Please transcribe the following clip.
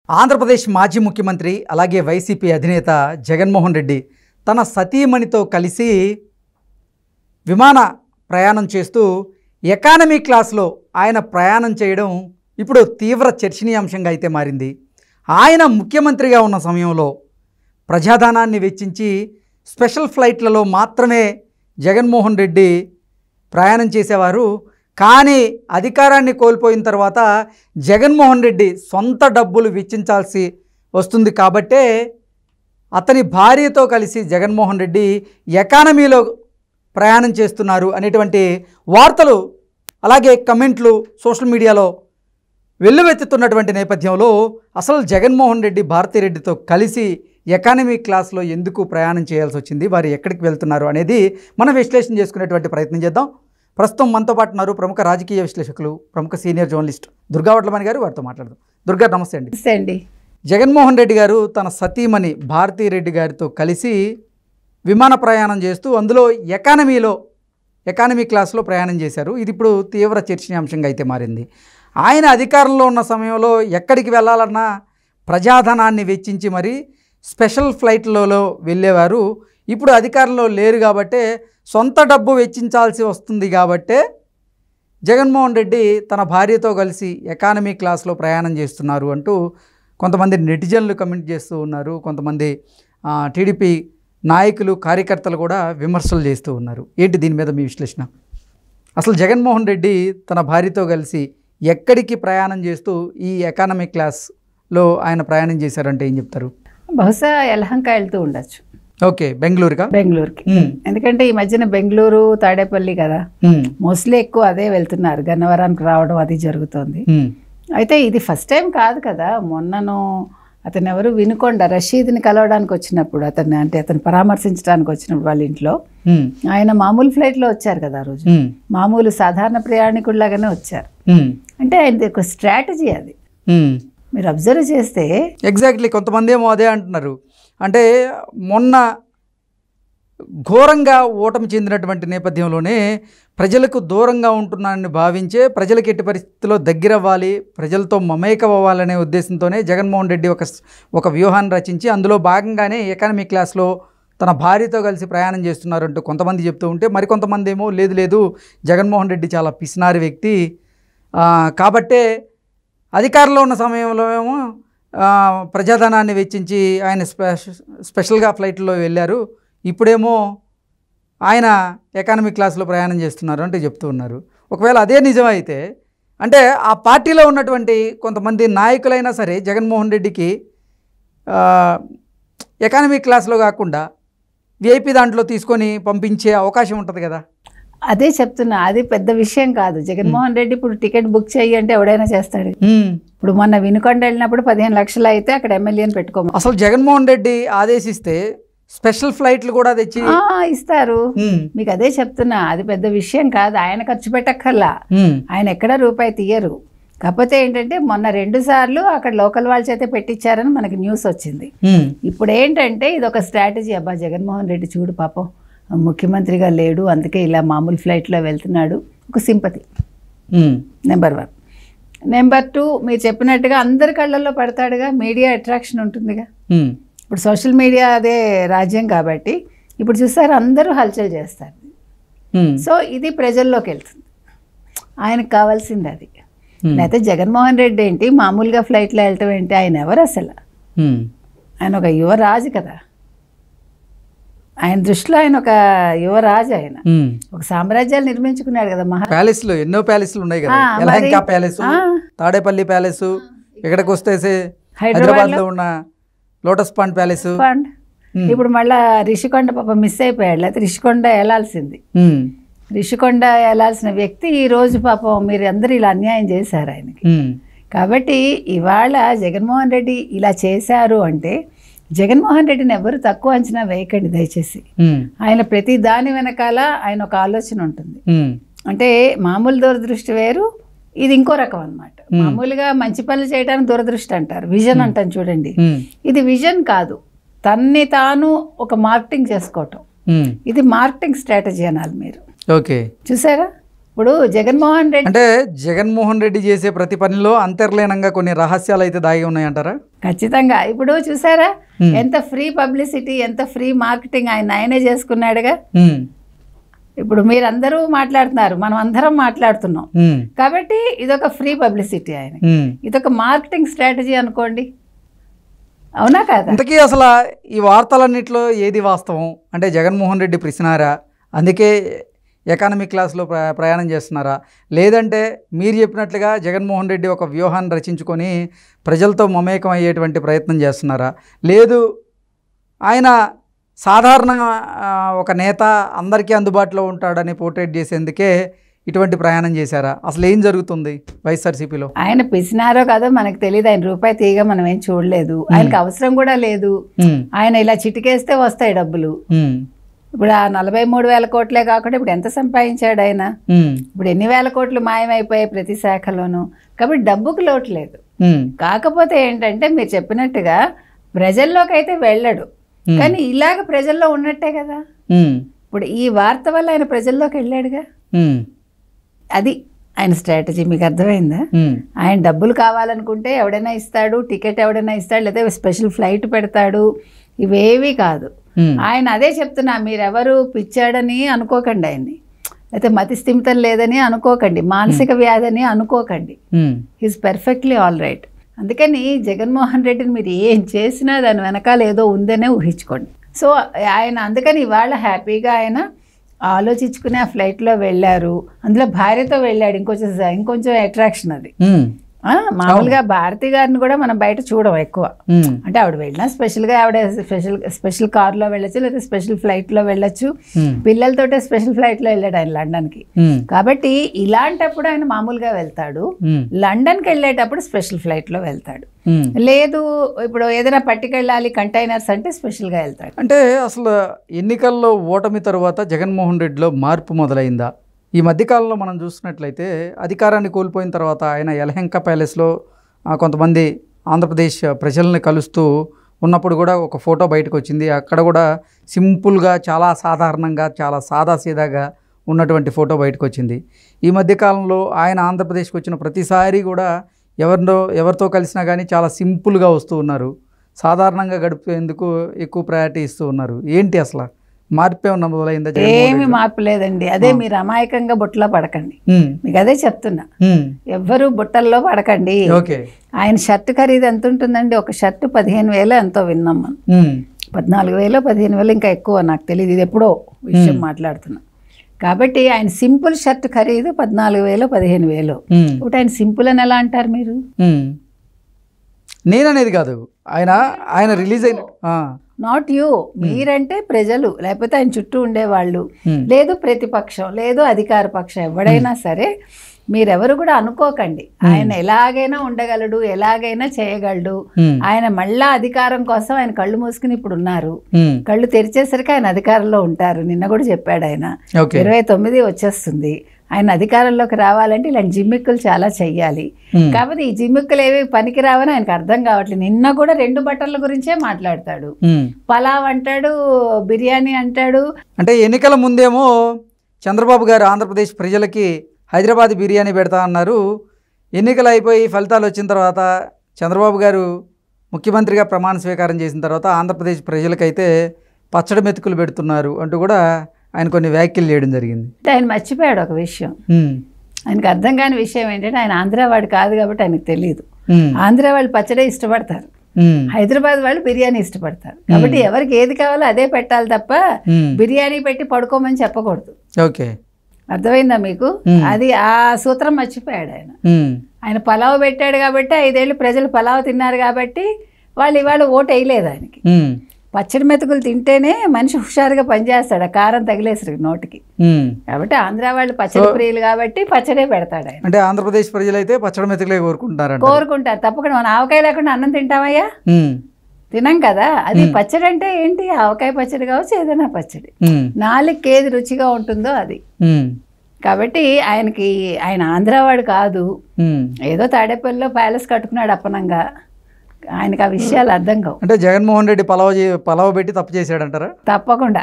ఆంధ్రప్రదేశ్ మాజీ ముఖ్యమంత్రి అలాగే వైసీపీ అధినేత జగన్మోహన్ రెడ్డి తన సతీమణితో కలిసి విమాన ప్రయాణం చేస్తూ ఎకానమీ క్లాస్లో ఆయన ప్రయాణం చేయడం ఇప్పుడు తీవ్ర చర్చనీయాంశంగా అయితే మారింది. ఆయన ముఖ్యమంత్రిగా ఉన్న సమయంలో ప్రజాధనాన్ని వెచ్చించి స్పెషల్ ఫ్లైట్లలో మాత్రమే జగన్మోహన్ రెడ్డి ప్రయాణం చేసేవారు. కానీ అధికారాన్ని కోల్పోయిన తర్వాత జగన్మోహన్ రెడ్డి సొంత డబ్బులు వెచ్చించాల్సి వస్తుంది కాబట్టే అతని భార్యతో కలిసి జగన్మోహన్ రెడ్డి ఎకానమీలో ప్రయాణం చేస్తున్నారు అనేటువంటి వార్తలు అలాగే కమెంట్లు సోషల్ మీడియాలో వెల్లువెత్తుతున్నటువంటి నేపథ్యంలో అసలు జగన్మోహన్ రెడ్డి భారతిరెడ్డితో కలిసి ఎకానమీ క్లాస్లో ఎందుకు ప్రయాణం చేయాల్సి వచ్చింది, వారు ఎక్కడికి వెళ్తున్నారు అనేది మనం విశ్లేషణ చేసుకునేటువంటి ప్రయత్నం చేద్దాం. ప్రస్తుతం మనతో పాటు ఉన్నారు ప్రముఖ రాజకీయ విశ్లేషకులు, ప్రముఖ సీనియర్ జర్నలిస్ట్ దుర్గా వడ్లమణి గారు. వారితో మాట్లాడదాం. దుర్గా, నమస్తే అండి. నమస్తే అండి. జగన్మోహన్ రెడ్డి గారు తన సతీమణి భారతిరెడ్డి గారితో కలిసి విమాన ప్రయాణం చేస్తూ అందులో ఎకానమీ క్లాస్లో ప్రయాణం చేశారు. ఇది ఇప్పుడు తీవ్ర చర్చనీయాంశంగా అయితే మారింది. ఆయన అధికారంలో ఉన్న సమయంలో ఎక్కడికి వెళ్ళాలన్నా ప్రజాధనాన్ని వెచ్చించి మరి స్పెషల్ ఫ్లైట్లలో వెళ్ళేవారు. ఇప్పుడు అధికారంలో లేరు కాబట్టే సొంత డబ్బు వెచ్చించాల్సి వస్తుంది కాబట్టే జగన్మోహన్ రెడ్డి తన భార్యతో కలిసి ఎకానమీ క్లాస్లో ప్రయాణం చేస్తున్నారు అంటూ కొంతమంది నెటిజన్లు కమెంట్ చేస్తూ ఉన్నారు. కొంతమంది టీడీపీ నాయకులు, కార్యకర్తలు కూడా విమర్శలు చేస్తూ ఉన్నారు. ఏంటి దీని మీద మీ విశ్లేషణ? అసలు జగన్మోహన్ రెడ్డి తన భార్యతో కలిసి ఎక్కడికి ప్రయాణం చేస్తూ ఈ ఎకానమీ క్లాస్లో ఆయన ప్రయాణం చేశారంటే ఏం చెప్తారు? బహుశా యలహంక వెళ్తూ ఉండొచ్చు. ఓకే, బెంగళూరుకి. ఎందుకంటే ఈ మధ్యన బెంగళూరు, తాడేపల్లి కదా, మోస్ట్లీ ఎక్కువ అదే వెళ్తున్నారు. గన్నవరానికి రావడం అది జరుగుతుంది. అయితే ఇది ఫస్ట్ టైం కాదు కదా. మొన్నను అతను ఎవరు వినుకొండ రషీద్ని కలవడానికి వచ్చినప్పుడు, అతను పరామర్శించడానికి వచ్చినప్పుడు వాళ్ళ ఇంట్లో ఆయన మామూలు ఫ్లైట్లో వచ్చారు కదా. ఆ రోజు మామూలు సాధారణ ప్రయాణికుల్లాగానే వచ్చారు. అంటే ఆయనది ఒక స్ట్రాటజీ అది. మీరు అబ్జర్వ్ చేస్తే ఎగ్జాక్ట్లీ కొంతమంది ఏమో అదే అంటున్నారు. అంటే మొన్న ఘోరంగా ఓటమి చెందినటువంటి నేపథ్యంలోనే ప్రజలకు దూరంగా ఉంటున్నానని భావించే, ప్రజలకు ఎట్టి పరిస్థితుల్లో దగ్గరవ్వాలి, ప్రజలతో మమేకం అవ్వాలనే ఉద్దేశంతోనే జగన్మోహన్ రెడ్డి ఒక వ్యూహాన్ని రచించి అందులో భాగంగానే ఎకానమీ క్లాస్లో తన భార్యతో కలిసి ప్రయాణం చేస్తున్నారంటూ కొంతమంది చెప్తూ ఉంటే, మరికొంతమంది ఏమో లేదు జగన్మోహన్ రెడ్డి చాలా పిసినారి వ్యక్తి కాబట్టే అధికారంలో ఉన్న సమయంలో ఏమో ప్రజాధనాన్ని వెచ్చించి ఆయన స్పెషల్గా ఫ్లైట్లో వెళ్ళారు, ఇప్పుడేమో ఆయన ఎకానమీ క్లాస్లో ప్రయాణం చేస్తున్నారు అంటే చెప్తూ ఉన్నారు. ఒకవేళ అదే నిజమైతే అంటే ఆ పార్టీలో ఉన్నటువంటి కొంతమంది నాయకులైనా సరే జగన్మోహన్ రెడ్డికి ఎకానమీ క్లాస్లో కాకుండా విఐపి దాంట్లో తీసుకొని పంపించే అవకాశం ఉంటుంది కదా. అదే చెప్తున్నా, అది పెద్ద విషయం కాదు. జగన్మోహన్ రెడ్డి ఇప్పుడు టికెట్ బుక్ చెయ్యి అంటే ఎవడైనా చేస్తాడు. ఇప్పుడు మొన్న వినుకొండ వెళ్ళినప్పుడు 15 లక్షలు అయితే అక్కడ ఎమ్మెల్యేని పెట్టుకోమని అసలు జగన్మోహన్ రెడ్డి ఆదేశిస్తే స్పెషల్ ఫ్లైట్లు కూడా తెచ్చి ఇస్తారు. మీకు అదే చెప్తున్నా, అది పెద్ద విషయం కాదు. ఆయన ఖర్చు పెట్టక్కర్లా, ఆయన ఎక్కడ రూపాయి తీయరు. కాకపోతే ఏంటంటే మొన్న 2 సార్లు అక్కడ లోకల్ వాళ్ళ చేతే పెట్టించారని మనకి న్యూస్ వచ్చింది. ఇప్పుడు ఏంటంటే ఇది ఒక స్ట్రాటజీ. అబ్బా జగన్మోహన్ రెడ్డి చూడు పాపం ముఖ్యమంత్రిగా లేడు, అందుకే ఇలా మామూలు ఫ్లైట్లో వెళ్తున్నాడు, ఒక సింపతి. నెంబర్ 1. నెంబర్ 2, మీరు చెప్పినట్టుగా అందరి కళ్ళల్లో పడతాడుగా, మీడియా అట్రాక్షన్ ఉంటుందిగా. ఇప్పుడు సోషల్ మీడియా అదే రాజ్యం కాబట్టి ఇప్పుడు చూస్తారు అందరూ హల్చల్ చేస్తారు. సో ఇది ప్రజల్లోకి వెళ్తుంది, ఆయనకు కావాల్సింది అది. లేకపోతే జగన్మోహన్ రెడ్డి ఏంటి మామూలుగా ఫ్లైట్లో వెళ్ళటం ఏంటి? ఆయన ఎవరు అసలు? ఆయన ఒక యువరాజు కదా. ఆయన దృష్టిలో ఆయన ఒక యువరాజు. ఆయన ఒక సామ్రాజ్యాలు నిర్మించుకున్నాడు కదా. ప్యాలెస్లు, ఎన్నో ప్యాలెస్లు ఉన్నాయి కదా. యలహంక ప్యాలెస్, తాడేపల్లి ప్యాలెస్, ఇక్కడికి వస్తే హైదరాబాద్ లో ఉన్న లోటస్ పాండ్ ప్యాలెస్. ఇప్పుడు మళ్ళా రిషికొండ పాప మిస్ అయిపోయాడు. లేకపోతే రిషికొండ వెళ్ళాల్సింది. రిషికొండ వెళ్ళాల్సిన వ్యక్తి ఈ రోజు పాపం మీరు అందరూ ఇలా అన్యాయం చేశారు ఆయనకి. కాబట్టి ఇవాళ జగన్మోహన్ రెడ్డి ఇలా చేశారు అంటే జగన్మోహన్ రెడ్డిని ఎవరు తక్కువ అంచనా వేయకండి దయచేసి. ఆయన ప్రతి దాని వెనకాల ఆయన ఒక ఆలోచన ఉంటుంది. అంటే మామూలు దూరదృష్టి వేరు, ఇది ఇంకో రకం అన్నమాట. మామూలుగా మంచి పనులు చేయడానికి దూరదృష్టి అంటారు, విజన్ అంటాను చూడండి. ఇది విజన్ కాదు, తన్ని తాను ఒక మార్కెటింగ్ చేసుకోవటం. ఇది మార్కెటింగ్ స్ట్రాటజీ అనాలి మీరు. ఓకే, చూసారా? ఇప్పుడు జగన్మోహన్ రెడ్డి అంటే జగన్మోహన్ రెడ్డి చేసే ప్రతి పనిలో అంతర్లీనంగా కొన్ని రహస్యాలు అయితే దాగి ఉన్నాయంటారా? ఖచ్చితంగా. ఇప్పుడు చూసారా ఎంత ఫ్రీ పబ్లిసిటీ, ఎంత ఫ్రీ మార్కెటింగ్ ఆయనే చేసుకున్నాడుగా. ఇప్పుడు మీరందరూ మాట్లాడుతున్నారు, మనం అందరం మాట్లాడుతున్నాం కాబట్టి ఇదొక ఫ్రీ పబ్లిసిటీ, ఆయన ఇదొక మార్కెటింగ్ స్ట్రాటజీ అనుకోండి, అవునా కాదా? ఇంతకీ అసలు ఈ వార్తలన్నింటిలో ఏది వాస్తవం? అంటే జగన్మోహన్ రెడ్డి పిసినారా, అందుకే ఎకానమీ క్లాస్లో ప్రయాణం చేస్తున్నారా, లేదంటే మీరు చెప్పినట్లుగా జగన్మోహన్ రెడ్డి ఒక వ్యూహాన్ని రచించుకొని ప్రజలతో మమేకం అయ్యేటువంటి ప్రయత్నం చేస్తున్నారా, లేదు ఆయన సాధారణంగా ఒక నేత అందరికీ అందుబాటులో ఉంటాడని పోర్ట్రేట్ చేసేందుకే ఇటువంటి ప్రయాణం చేశారా? అసలు ఏం జరుగుతుంది వైఎస్ఆర్సీపీలో? ఆయన పిసినారో కాదో మనకు తెలియదు, ఆయన రూపాయి తీగ మనం ఏం చూడలేదు, ఆయనకు అవసరం కూడా లేదు. ఆయన ఇలా చిటికేస్తే వస్తాయి డబ్బులు. ఇప్పుడు ఆ 43,000 కోట్లే కాకుండా ఇప్పుడు ఎంత సంపాదించాడు ఆయన? ఇప్పుడు ఎన్ని వేల కోట్లు మాయమైపోయాయి ప్రతి శాఖలోనూ. కాబట్టి డబ్బుకు లోటు లేదు. కాకపోతే ఏంటంటే మీరు చెప్పినట్టుగా ప్రజల్లోకి అయితే వెళ్ళడు, కానీ ఇలాగ ప్రజల్లో ఉన్నట్టే కదా. ఇప్పుడు ఈ వార్త వల్ల ఆయన ప్రజల్లోకి వెళ్ళాడుగా, అది ఆయన స్ట్రాటజీ. మీకు అర్థమైందా? ఆయన డబ్బులు కావాలనుకుంటే ఎవడైనా ఇస్తాడు, టికెట్ ఎవడైనా ఇస్తాడు, లేదా స్పెషల్ ఫ్లైట్ పెడతాడు, ఇవేవి కాదు. ఆయన అదే చెప్తున్నా, మీరెవరు పిచ్చాడని అనుకోకండి, ఆయన్ని అయితే మతి స్థిమితం లేదని అనుకోకండి, మానసిక వ్యాధి అనుకోకండి. He's perfectly all right. అందుకని జగన్మోహన్ రెడ్డిని మీరు ఏం చేసినా దాని వెనకాల ఏదో ఉందనే ఊహించుకోండి. సో ఆయన అందుకని ఇవాళ హ్యాపీగా ఆయన ఆలోచించుకుని ఆ ఫ్లైట్లో వెళ్ళారు. అందులో భార్యతో వెళ్ళాడు, ఇంకొంచెం అట్రాక్షన్ అది. మామూలుగా భారతి గారిని కూడా మనం బయట చూడం ఎక్కువ. అంటే ఆవిడ వెళ్ళినా స్పెషల్గా ఆవిడ స్పెషల్ కార్లో వెళ్ళచ్చు, లేదా స్పెషల్ ఫ్లైట్లో వెళ్ళచ్చు. పిల్లలతోటే స్పెషల్ ఫ్లైట్లో వెళ్ళాడు ఆయన లండన్కి. కాబట్టి ఇలాంటప్పుడు ఆయన మామూలుగా వెళ్తాడు, లండన్కి వెళ్ళేటప్పుడు స్పెషల్ ఫ్లైట్లో వెళ్తాడు. లేదు ఇప్పుడు ఏదైనా పట్టుకెళ్ళాలి కంటైనర్స్ అంటే స్పెషల్గా వెళ్తాడు. అంటే అసలు ఎన్నికల్లో ఓటమి తర్వాత జగన్మోహన్ రెడ్డిలో మార్పు మొదలైందా? ఈ మధ్యకాలంలో మనం చూసినట్లయితే అధికారాన్ని కోల్పోయిన తర్వాత ఆయన యలహంక ప్యాలెస్లో కొంతమంది ఆంధ్రప్రదేశ్ ప్రజల్ని కలుస్తూ ఉన్నప్పుడు కూడా ఒక ఫోటో బయటకు వచ్చింది. అక్కడ కూడా సింపుల్గా, చాలా సాధారణంగా, చాలా సాదాసీదాగా ఉన్నటువంటి ఫోటో బయటకు వచ్చింది. ఈ మధ్యకాలంలో ఆయన ఆంధ్రప్రదేశ్కి వచ్చిన ప్రతిసారి కూడా ఎవరితో కలిసినా కానీ చాలా సింపుల్గా వస్తూ ఉన్నారు, సాధారణంగా గడిపేందుకు ఎక్కువ ప్రయారిటీ ఇస్తూ ఉన్నారు. ఏంటి అసలు మార్పు ఏమన్నా మొదలైందా? ఏమి మార్పు లేదండి. అదే మీరు అమాయకంగా బుట్టలో పడకండి, మీకు అదే చెప్తున్నా, ఎవ్వరు బుట్టల్లో పడకండి. ఆయన షర్ట్ ఖరీదు ఎంత ఉంటుందండి? ఒక షర్ట్ 15,000 ఎంతో విన్నాం మనం, 14,000 15,000 ఇంకా ఎక్కువ నాకు తెలియదు, ఇది ఎప్పుడో విషయం మాట్లాడుతున్నా. కాబట్టి ఆయన సింపుల్ షర్ట్ ఖరీదు 14,000 15,000. ఇప్పుడు ఆయన సింపుల్ అని ఎలా అంటారు మీరు? నేననేది కాదు, ఆయన రిలీజ్ అయిన నాట్ యూ, మీరంటే ప్రజలు, లేకపోతే ఆయన చుట్టూ ఉండేవాళ్ళు, లేదు ప్రతిపక్షం, లేదు అధికార పక్షం, ఎవడైనా సరే మీరెవరు కూడా అనుకోకండి ఆయన ఎలాగైనా ఉండగలడు, ఎలాగైనా చేయగలడు. ఆయన మళ్ళా అధికారం కోసం ఆయన కళ్ళు మూసుకుని ఇప్పుడు ఉన్నారు, కళ్ళు తెరిచేసరికి ఆయన అధికారంలో ఉంటారు. నిన్న కూడా చెప్పాడు ఆయన 29 వచ్చేస్తుంది, ఆయన అధికారంలోకి రావాలంటే ఇలాంటి జిమ్మిక్కులు చాలా చెయ్యాలి. కాబట్టి ఈ జిమ్మిక్కులు ఏవి పనికి రావని ఆయనకు అర్థం కావట్లేదు. నిన్న కూడా 2 బట్టల గురించే మాట్లాడతాడు, పలావ్ అంటాడు, బిర్యానీ అంటాడు. అంటే ఎన్నికల ముందేమో చంద్రబాబు గారు ఆంధ్రప్రదేశ్ ప్రజలకి హైదరాబాద్ బిర్యానీ పెడతా అన్నారు. ఎన్నికలు అయిపోయి ఫలితాలు వచ్చిన తర్వాత చంద్రబాబు గారు ముఖ్యమంత్రిగా ప్రమాణ స్వీకారం చేసిన తర్వాత ఆంధ్రప్రదేశ్ ప్రజలకైతే పచ్చడి మెతుకులు పెడుతున్నారు అంటూ కూడా ఆయన కొన్ని వ్యాఖ్యలు చేయడం జరిగింది. ఆయన మర్చిపోయాడు ఒక విషయం, ఆయనకు అర్థం కాని విషయం ఏంటంటే ఆయన ఆంధ్ర వాడు కాదు కాబట్టి ఆయనకు తెలియదు. ఆంధ్ర వాళ్ళు పచ్చడే ఇష్టపడతారు, హైదరాబాద్ వాళ్ళు బిర్యానీ ఇష్టపడతారు. కాబట్టి ఎవరికి ఏది కావాలో అదే పెట్టాలి తప్ప బిర్యానీ పెట్టి పడుకోమని చెప్పకూడదు. ఓకే, అర్థమైందా మీకు? అది ఆ సూత్రం మర్చిపోయాడు ఆయన. ఆయన పలావ్ పెట్టాడు కాబట్టి 5 ఏళ్ళు ప్రజలు పలావ్ తిన్నారు కాబట్టి వాళ్ళు ఇవాళ ఓటు వేయలేదు ఆయనకి. పచ్చడి మెతుకులు తింటేనే మనిషి హుషారుగా పనిచేస్తాడు, ఆ కారం తగిలేసరికి నోటికి. కాబట్టి ఆంధ్ర వాళ్ళు పచ్చడి ప్రియులు కాబట్టి పచ్చడే పెడతాడు ఆయన. అంటే ఆంధ్రప్రదేశ్ ప్రజలు అయితే పచ్చడి మెతుకులే కోరుకుంటారు తప్పకుండా. మనం ఆవకాయ లేకుండా అన్నం తింటామయ్యా? తినం కదా. అది పచ్చడి అంటే ఏంటి? ఆవకాయ పచ్చడి కావచ్చు, ఏదైనా పచ్చడి, నాలుగుకి ఏది రుచిగా ఉంటుందో అది. కాబట్టి ఆయన ఆంధ్రవాడు కాదు, ఏదో తాడేపల్లిలో ప్యాలెస్ కట్టుకున్నాడు అప్పనంగా, ఆయనకు ఆ విషయాలు అర్థం కావు. అంటే జగన్మోహన్ రెడ్డి పలావ్ పెట్టి తప్పు చేశాడంటారా? తప్పకుండా.